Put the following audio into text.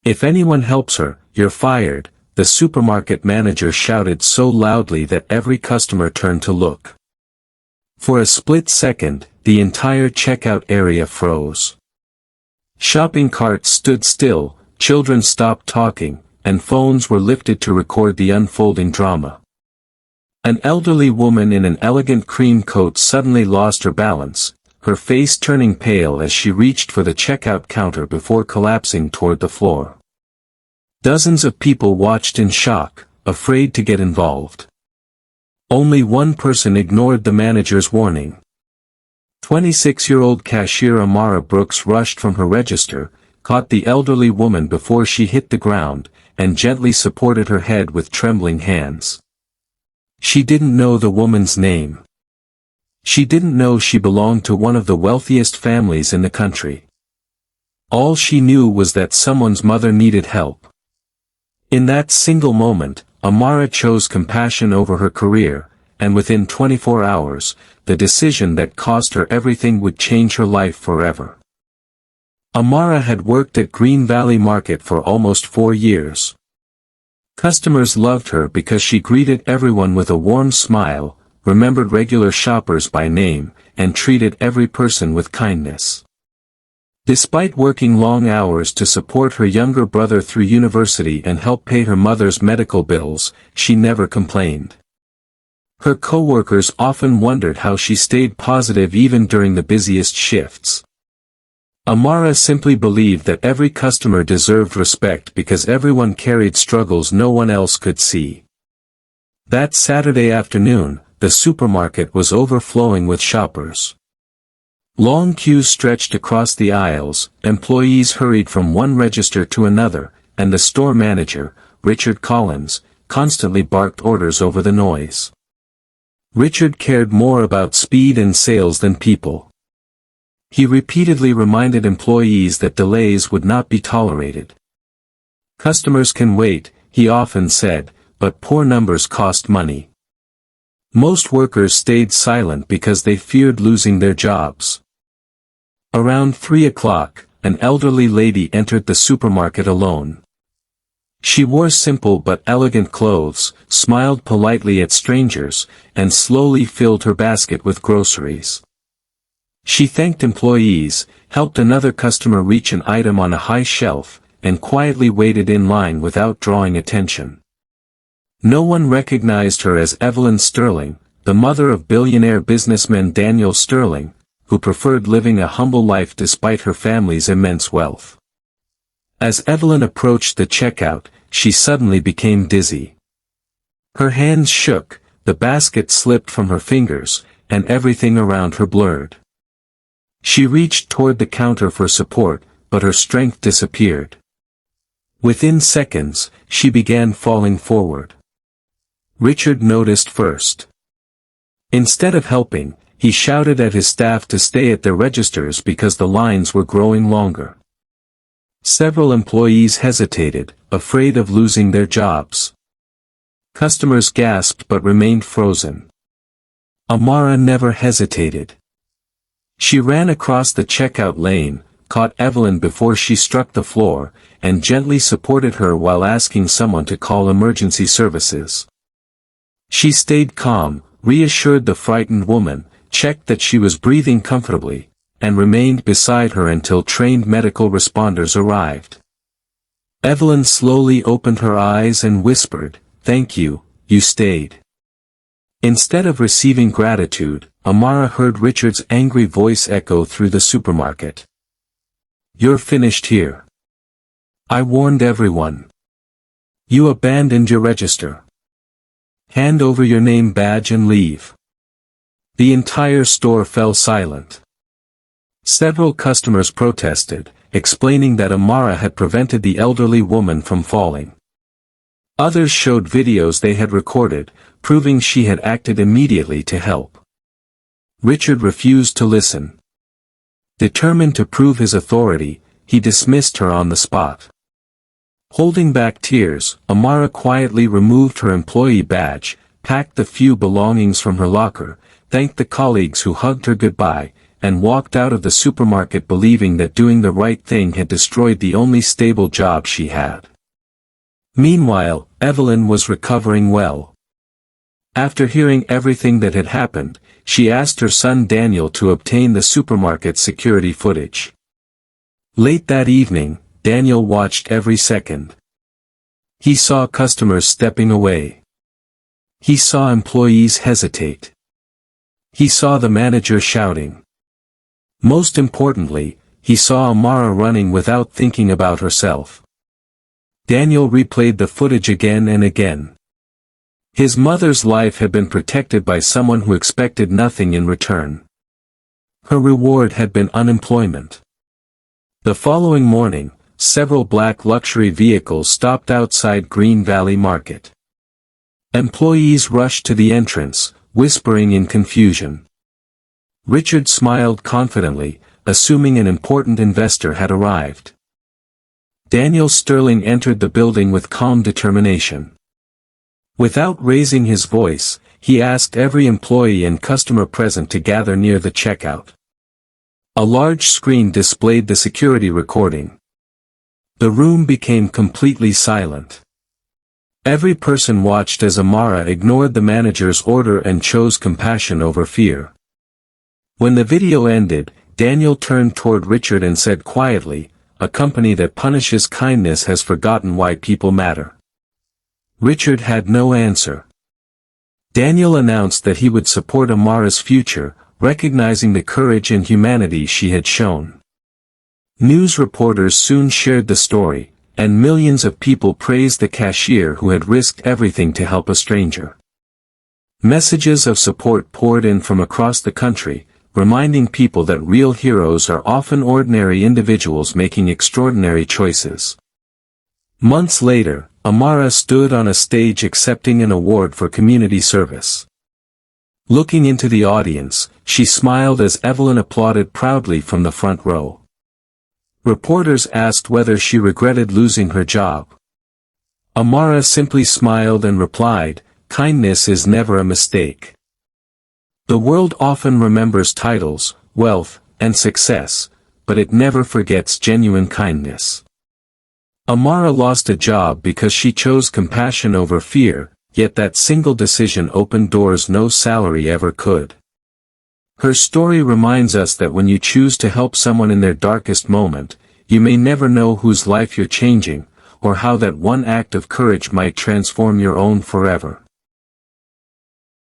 "If anyone helps her, you're fired," the supermarket manager shouted so loudly that every customer turned to look. For a split second, the entire checkout area froze. Shopping carts stood still, children stopped talking, and phones were lifted to record the unfolding drama. An elderly woman in an elegant cream coat suddenly lost her balance, her face turning pale as she reached for the checkout counter before collapsing toward the floor. Dozens of people watched in shock, afraid to get involved. Only one person ignored the manager's warning. 26-year-old cashier Amara Brooks rushed from her register, caught the elderly woman before she hit the ground, and gently supported her head with trembling hands. She didn't know the woman's name. She didn't know she belonged to one of the wealthiest families in the country. All she knew was that someone's mother needed help. In that single moment, Amara chose compassion over her career, and within 24 hours, the decision that cost her everything would change her life forever. Amara had worked at Green Valley Market for almost 4 years. Customers loved her because she greeted everyone with a warm smile, remembered regular shoppers by name, and treated every person with kindness. Despite working long hours to support her younger brother through university and help pay her mother's medical bills, she never complained. Her co-workers often wondered how she stayed positive even during the busiest shifts. Amara simply believed that every customer deserved respect because everyone carried struggles no one else could see. That Saturday afternoon, the supermarket was overflowing with shoppers. Long queues stretched across the aisles, employees hurried from one register to another, and the store manager, Richard Collins, constantly barked orders over the noise. Richard cared more about speed and sales than people. He repeatedly reminded employees that delays would not be tolerated. "Customers can wait," he often said, "but poor numbers cost money." Most workers stayed silent because they feared losing their jobs. Around 3 o'clock, an elderly lady entered the supermarket alone. She wore simple but elegant clothes, smiled politely at strangers, and slowly filled her basket with groceries. She thanked employees, helped another customer reach an item on a high shelf, and quietly waited in line without drawing attention. No one recognized her as Evelyn Sterling, the mother of billionaire businessman Daniel Sterling, who preferred living a humble life despite her family's immense wealth. As Evelyn approached the checkout, she suddenly became dizzy. Her hands shook, the basket slipped from her fingers, and everything around her blurred. She reached toward the counter for support, but her strength disappeared. Within seconds, she began falling forward. Richard noticed first. Instead of helping, he shouted at his staff to stay at their registers because the lines were growing longer. Several employees hesitated, afraid of losing their jobs. Customers gasped but remained frozen. Amara never hesitated. She ran across the checkout lane, caught Evelyn before she struck the floor, and gently supported her while asking someone to call emergency services. She stayed calm, reassured the frightened woman, checked that she was breathing comfortably, and remained beside her until trained medical responders arrived. Evelyn slowly opened her eyes and whispered, "Thank you, you stayed." Instead of receiving gratitude, Amara heard Richard's angry voice echo through the supermarket. "You're finished here. I warned everyone. You abandoned your register. Hand over your name badge and leave." The entire store fell silent. Several customers protested, explaining that Amara had prevented the elderly woman from falling. Others showed videos they had recorded, proving she had acted immediately to help. Richard refused to listen. Determined to prove his authority, he dismissed her on the spot. Holding back tears, Amara quietly removed her employee badge, packed the few belongings from her locker, thanked the colleagues who hugged her goodbye, and walked out of the supermarket believing that doing the right thing had destroyed the only stable job she had. Meanwhile, Evelyn was recovering well. After hearing everything that had happened, she asked her son Daniel to obtain the supermarket security footage. Late that evening, Daniel watched every second. He saw customers stepping away. He saw employees hesitate. He saw the manager shouting. Most importantly, he saw Amara running without thinking about herself. Daniel replayed the footage again and again. His mother's life had been protected by someone who expected nothing in return. Her reward had been unemployment. The following morning, several black luxury vehicles stopped outside Green Valley Market. Employees rushed to the entrance, whispering in confusion. Richard smiled confidently, assuming an important investor had arrived. Daniel Sterling entered the building with calm determination. Without raising his voice, he asked every employee and customer present to gather near the checkout. A large screen displayed the security recording. The room became completely silent. Every person watched as Amara ignored the manager's order and chose compassion over fear. When the video ended, Daniel turned toward Richard and said quietly, "A company that punishes kindness has forgotten why people matter." Richard had no answer. Daniel announced that he would support Amara's future, recognizing the courage and humanity she had shown. News reporters soon shared the story, and millions of people praised the cashier who had risked everything to help a stranger. Messages of support poured in from across the country, reminding people that real heroes are often ordinary individuals making extraordinary choices. Months later, Amara stood on a stage accepting an award for community service. Looking into the audience, she smiled as Evelyn applauded proudly from the front row. Reporters asked whether she regretted losing her job. Amara simply smiled and replied, "Kindness is never a mistake." The world often remembers titles, wealth, and success, but it never forgets genuine kindness. Amara lost a job because she chose compassion over fear, yet that single decision opened doors no salary ever could. Her story reminds us that when you choose to help someone in their darkest moment, you may never know whose life you're changing, or how that one act of courage might transform your own forever.